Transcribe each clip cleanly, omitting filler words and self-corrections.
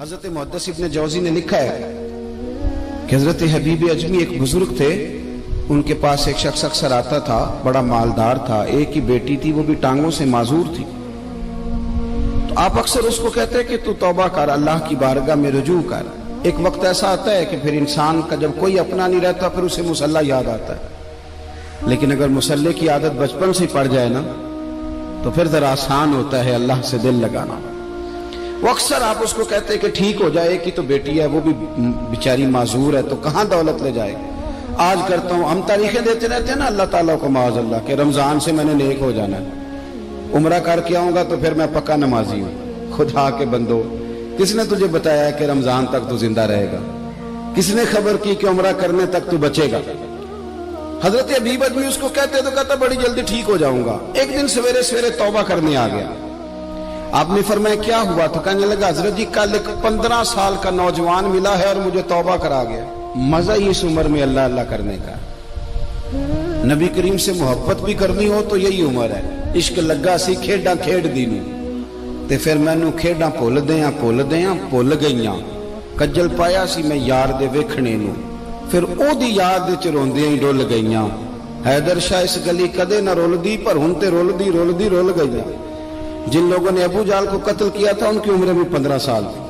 حضرت محدث ابن جوزی نے لکھا ہے کہ حضرت حبیب اجمی ایک بزرگ تھے، ان کے پاس ایک شخص اکثر آتا تھا، بڑا مالدار تھا، ایک ہی بیٹی تھی، وہ بھی ٹانگوں سے معذور تھی۔ تو آپ اکثر اس کو کہتے کہ تو توبہ کر، اللہ کی بارگاہ میں رجوع کر۔ ایک وقت ایسا آتا ہے کہ پھر انسان کا جب کوئی اپنا نہیں رہتا پھر اسے مصلی یاد آتا ہے، لیکن اگر مصلی کی عادت بچپن سے پڑ جائے نا تو پھر ذرا آسان ہوتا ہے اللہ سے دل لگانا۔ وہ اکثر آپ اس کو کہتے کہ ٹھیک ہو جائے کہ تو بیٹی ہے، وہ بھی بیچاری معذور ہے، تو کہاں دولت لے جائے۔ آج کرتا ہوں، ہم تاریخیں دیتے رہتے ہیں نا اللہ تعالیٰ کو معاذ اللہ کہ رمضان سے میں نے نیک ہو جانا ہے، عمرہ کر کے آؤں گا تو پھر میں پکا نمازی ہوں۔ خدا کے بندو، کس نے تجھے بتایا کہ رمضان تک تو زندہ رہے گا؟ کس نے خبر کی کہ عمرہ کرنے تک تو بچے گا؟ حضرت حبیب اجمی اس کو کہتے تو کہتا بڑی جلدی ٹھیک ہو جاؤں گا۔ ایک دن سویرے سویرے توبہ کرنے آ گیا۔ آپ نے فرمایا کیا ہوا؟ تو کہنے لگا حضرت جی کل ایک 15 سال کا نوجوان ملا ہے اور مجھے توبہ کرا گیا۔ مزہ ہی اس عمر میں اللہ اللہ کرنے کا، نبی کریم سے محبت بھی کرنی ہو تو یہی عمر ہے۔ عشق لگا سی کھیڈاں کھیڈ دی نوں تے پھر مینوں کھیڈاں بھول گئیاں، کجل پایا سی میں یار دے ویکھنے نوں، پھر او دی یاد وچ روندیاں ہی ڈول گئیاں۔ حیدر شاہ اس گلی کدے نہ رول پر ہن تے رول گئیاں۔ جن لوگوں نے ابو جہل کو قتل کیا تھا ان کی عمر بھی 15 سال تھی۔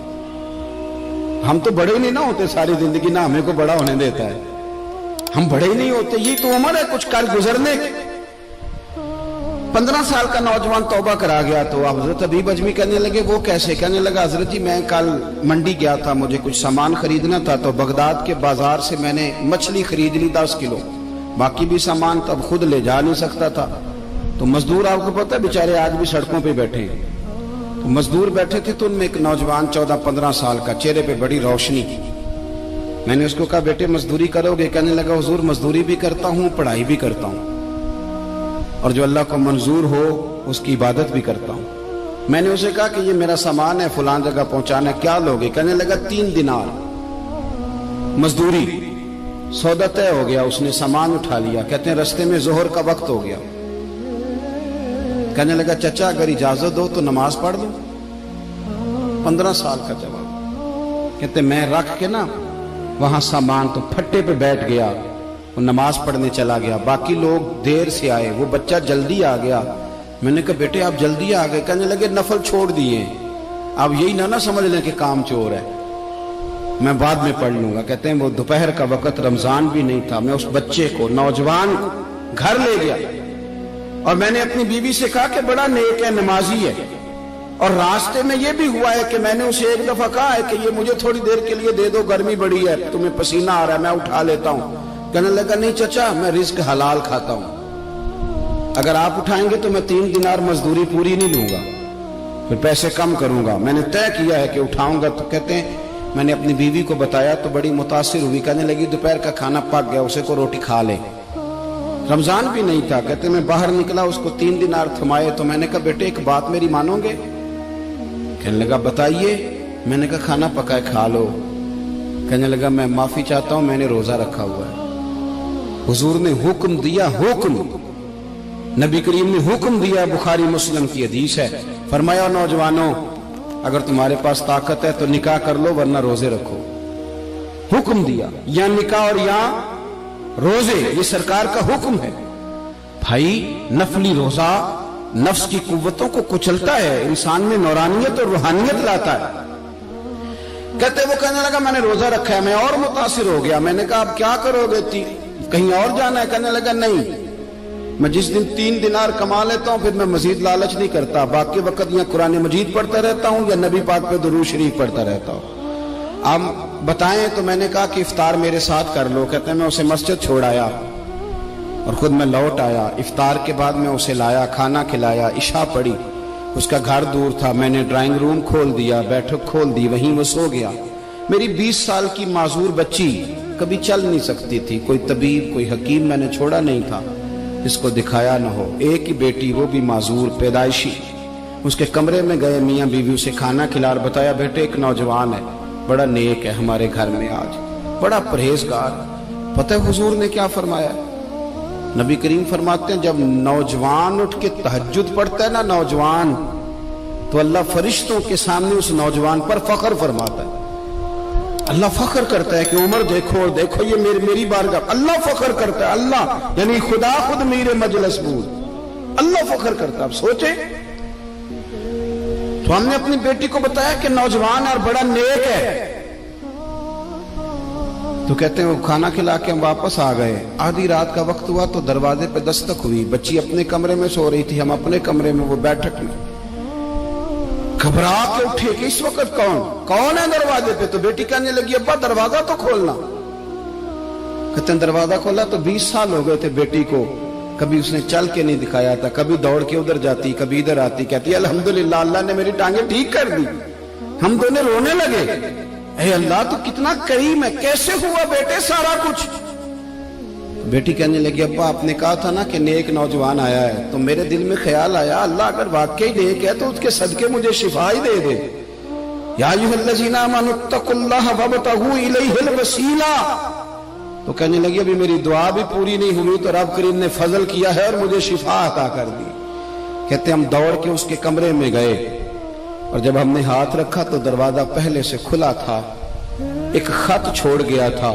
ہم تو بڑے ہی نہیں نہ ہوتے ساری زندگی، نہ ہمیں کو بڑا ہونے دیتا ہے، ہم بڑے ہی نہیں ہوتے، یہ تو عمر ہے کچھ کر گزرنے کی۔ 15 سال کا نوجوان توبہ کرا گیا تو حضرت حبیب اجمی کہنے لگے وہ کیسے؟ کہنے لگا حضرت جی میں کل منڈی گیا تھا، مجھے کچھ سامان خریدنا تھا، تو بغداد کے بازار سے میں نے مچھلی خرید لی 10 کلو، باقی بھی سامان تب خود لے جا نہیں سکتا تھا۔ تو مزدور آپ کو پتہ ہے بیچارے آج بھی سڑکوں پہ بیٹھے ہیں، تو مزدور بیٹھے تھے تو ان میں ایک نوجوان 14-15 سال کا، چہرے پہ بڑی روشنی۔ میں نے اس کو کہا بیٹے مزدوری کرو گے؟ کہنے لگا حضور مزدوری بھی کرتا ہوں، پڑھائی بھی کرتا ہوں، اور جو اللہ کو منظور ہو اس کی عبادت بھی کرتا ہوں۔ میں نے اسے کہا کہ یہ میرا سامان ہے فلان جگہ پہنچانا، کیا لوگے؟ کہنے لگا 3 دینار مزدوری۔ سودا طے ہو گیا، اس نے سامان اٹھا لیا۔ کہتے ہیں رستے میں ظہر کا وقت ہو گیا، کہنے لگا چچا اگر اجازت ہو تو نماز پڑھ لوں۔ 15 سال کا جواب۔ کہتے میں رکھ کے نا وہاں سامان تو پھٹے پہ بیٹھ گیا، وہ نماز پڑھنے چلا گیا، باقی لوگ دیر سے آئے، وہ بچہ جلدی آ گیا۔ میں نے کہا بیٹے آپ جلدی آ گئے؟ کہنے لگے نفل چھوڑ دیے، آپ یہی نہ سمجھ لیں کہ کام چور ہے، میں بعد میں پڑھ لوں گا۔ کہتے ہیں وہ دوپہر کا وقت، رمضان بھی نہیں تھا، میں اس بچے کو نوجوان کو گھر لے گیا اور میں نے اپنی بیوی سے کہا کہ بڑا نیک ہے، نمازی ہے، اور راستے میں یہ بھی ہوا ہے کہ میں نے اسے ایک دفعہ کہا ہے کہ یہ مجھے تھوڑی دیر کے لیے دے دو، گرمی بڑی ہے، تمہیں پسینہ آ رہا ہے، میں اٹھا لیتا ہوں۔ کہنے لگا نہیں چچا میں رزق حلال کھاتا ہوں، اگر آپ اٹھائیں گے تو میں 3 دینار مزدوری پوری نہیں لوں گا، پھر پیسے کم کروں گا، میں نے طے کیا ہے کہ اٹھاؤں گا۔ تو کہتے ہیں میں نے اپنی بیوی کو بتایا تو بڑی متاثر ہوئی، کہنے لگی دوپہر کا کھانا پک گیا، اسے کو روٹی کھا لے، رمضان بھی نہیں تھا۔ کہتے میں باہر نکلا، اس کو 3 دینار تھمائے، تو میں نے کہا بیٹے ایک بات میری مانو گے؟ کہنے لگا بتائیے۔ میں نے کہا کھانا پکائے کھا لو۔ کہنے لگا میں معافی چاہتا ہوں، میں نے روزہ رکھا ہوا ہے۔ حضور نے حکم دیا، حکم نبی کریم نے حکم دیا، بخاری مسلم کی حدیث ہے، فرمایا نوجوانوں اگر تمہارے پاس طاقت ہے تو نکاح کر لو ورنہ روزے رکھو۔ حکم دیا، یا نکاح اور یا روزے، یہ سرکار کا حکم ہے۔ بھائی نفلی روزہ نفس کی قوتوں کو کچلتا ہے، انسان میں نورانیت اور روحانیت لاتا ہے۔ کہتے وہ کہنے لگا میں نے روزہ رکھا ہے، میں اور متاثر ہو گیا۔ میں نے کہا اب کیا کرو گے؟ کہیں اور جانا ہے؟ کہنے لگا نہیں، میں جس دن 3 دینار کما لیتا ہوں پھر میں مزید لالچ نہیں کرتا، باقی وقت یا قرآن مجید پڑھتا رہتا ہوں یا نبی پاک پہ درود شریف پڑھتا رہتا ہوں۔ آپ بتائیں؟ تو میں نے کہا کہ افطار میرے ساتھ کر لو۔ کہتے ہیں میں اسے مسجد چھوڑ آیا اور خود میں لوٹ آیا۔ افطار کے بعد میں اسے لایا، کھانا کھلایا، عشاء پڑھی، اس کا گھر دور تھا، میں نے ڈرائنگ روم کھول دیا، بیٹھک کھول دی، وہیں وہ سو گیا۔ میری 20 سال کی معذور بچی کبھی چل نہیں سکتی تھی، کوئی طبیب کوئی حکیم میں نے چھوڑا نہیں تھا اس کو دکھایا نہ ہو۔ ایک ہی بیٹی، وہ بھی معذور پیدائشی، اس کے کمرے میں گئے، میاں بیوی اسے کھانا کھلا اور بتایا بیٹے ایک نوجوان ہے، بڑا نیک ہے، ہمارے گھر میں آج بڑا پرہیزگار۔ پتہ ہے حضور نے کیا فرمایا؟ نبی کریم فرماتے ہیں جب نوجوان اٹھ کے تہجد پڑھتا ہے نا، نوجوان تو اللہ فرشتوں کے سامنے اس نوجوان پر فخر فرماتا ہے. اللہ فخر کرتا ہے کہ عمر دیکھو اور دیکھو یہ میری بارگاہ. اللہ فخر کرتا ہے, اللہ یعنی خدا خود میرے مجلس بود, اللہ فخر کرتا ہے. اب سوچیں, تو ہم نے اپنی بیٹی کو بتایا کہ نوجوان اور بڑا نیک ہے, تو کہتے ہیں وہ کھانا کھلا کے ہم واپس آ گئے. آدھی رات کا وقت ہوا تو دروازے پہ دستک ہوئی. بچی اپنے کمرے میں سو رہی تھی, ہم اپنے کمرے میں, وہ بیٹھک میں. گھبرا کے اٹھے کہ اس وقت کون ہے دروازے پہ؟ تو بیٹی کہنے لگی ابا دروازہ تو کھولنا. کہتے ہیں دروازہ کھولا تو 20 سال ہو گئے تھے بیٹی کو, کبھی اس نے چل کے نہیں دکھایا تھا, کبھی دوڑ کے ادھر جاتی کبھی ادھر آتی. کہتی الحمدللہ اللہ نے میری ٹانگیں ٹھیک کر دی. ہم دونوں رونے لگے, اے اللہ تو کتنا کریم ہے, کیسے ہوا بیٹے سارا کچھ؟ بیٹی کہنے لگی ابا آپ نے کہا تھا نا کہ نیک نوجوان آیا ہے, تو میرے دل میں خیال آیا اللہ اگر واقعی نیک ہے تو اس کے صدقے مجھے شفا ہی دے دے. یا ایھا الذین آمنوا اتقوا اللہ وابتغوا الیہ الوسیلہ. تو کہنے لگی ابھی میری دعا بھی پوری نہیں ہوئی تو رب کریم نے فضل کیا ہے اور مجھے شفا عطا کر دی. کہتے ہم دوڑ کے اس کے کمرے میں گئے اور جب ہم نے ہاتھ رکھا تو دروازہ پہلے سے کھلا تھا, ایک خط چھوڑ گیا تھا.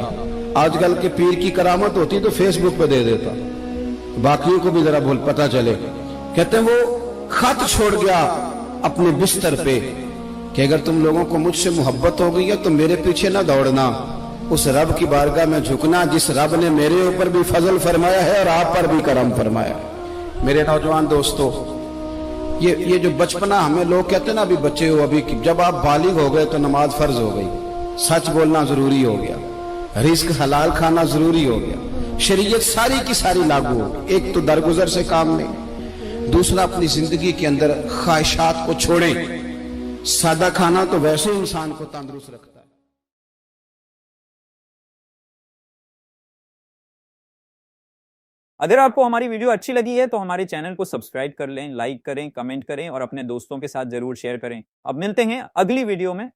آج کل کے پیر کی کرامت ہوتی تو فیس بک پہ دے دیتا, باقیوں کو بھی ذرا پتہ چلے. کہتے ہیں وہ خط چھوڑ گیا اپنے بستر پہ کہ اگر تم لوگوں کو مجھ سے محبت ہو گئی ہے تو میرے پیچھے نہ دوڑنا, اس رب کی بارگاہ میں جھکنا جس رب نے میرے اوپر بھی فضل فرمایا ہے اور آپ پر بھی کرم فرمایا. میرے نوجوان دوستو, یہ جو بچپنا ہمیں لوگ کہتے ہیں نا ابھی بچے ہو, ابھی جب آپ بالغ ہو گئے تو نماز فرض ہو گئی, سچ بولنا ضروری ہو گیا, رزق حلال کھانا ضروری ہو گیا, شریعت ساری کی ساری لاگو ہو. ایک تو درگزر سے کام نہیں, دوسرا اپنی زندگی کے اندر خواہشات کو چھوڑیں. سادہ کھانا تو ویسے انسان کو تندرست رکھتا ہے. اگر آپ کو ہماری ویڈیو اچھی لگی ہے تو ہمارے چینل کو سبسکرائب کر لیں, لائک کریں, کمنٹ کریں اور اپنے دوستوں کے ساتھ ضرور شیئر کریں. اب ملتے ہیں اگلی ویڈیو میں.